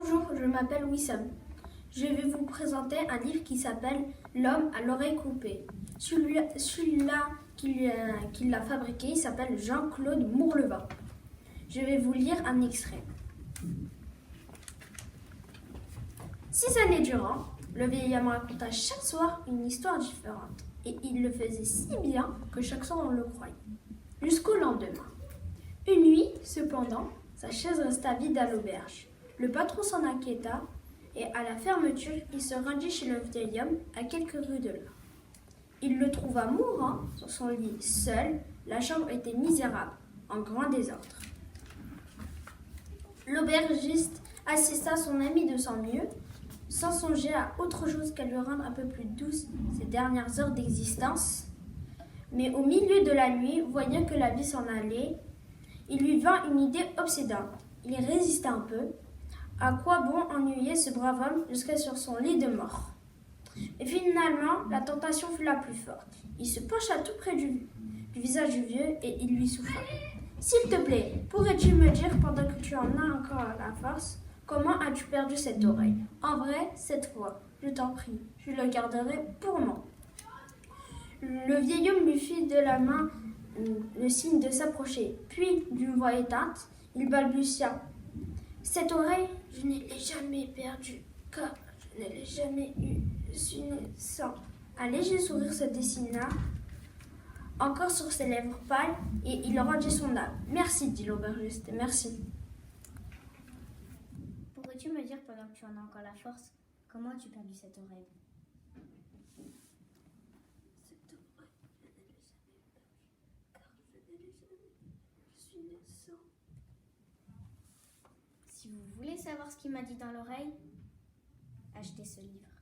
Bonjour, je m'appelle Wissam. Je vais vous présenter un livre qui s'appelle L'homme à l'oreille coupée. Celui-là qui l'a fabriqué, il s'appelle Jean-Claude Mourleva. Je vais vous lire un extrait. 6 années durant, le vieil homme raconta chaque soir une histoire différente. Et il le faisait si bien que chaque soir on le croyait. Jusqu'au lendemain. Une nuit, cependant, sa chaise resta vide à l'auberge. Le patron s'en inquiéta et à la fermeture, il se rendit chez le vieil homme à quelques rues de là. Il le trouva mourant sur son lit, seul. La chambre était misérable, en grand désordre. L'aubergiste assista son ami de son mieux, sans songer à autre chose qu'à lui rendre un peu plus douces ses dernières heures d'existence. Mais au milieu de la nuit, voyant que la vie s'en allait, il lui vint une idée obsédante. Il résista un peu. À quoi bon ennuyer ce brave homme jusqu'à sur son lit de mort? Et finalement, la tentation fut la plus forte. Il se pencha tout près du visage du vieux et il lui souffla. « S'il te plaît, pourrais-tu me dire, pendant que tu en as encore la force, comment as-tu perdu cette oreille? En vrai, cette fois, je t'en prie, je le garderai pour moi. » Le vieil homme lui fit de la main le signe de s'approcher. Puis, d'une voix éteinte, il balbutia. « Cette oreille, je ne l'ai jamais perdue, car je ne l'ai jamais eue. Je suis né sans. » Un léger sourire se dessina encore sur ses lèvres pâles et il rendit son âme. « Merci, dit l'aubergiste, merci. » Pourrais-tu me dire, pendant que tu en as encore la force, comment as-tu perdu cette oreille? Cette oreille, je ne l'ai jamais perdue, car je ne l'ai jamais eue. Je suis né sans. Si vous voulez savoir ce qu'il m'a dit dans l'oreille, achetez ce livre.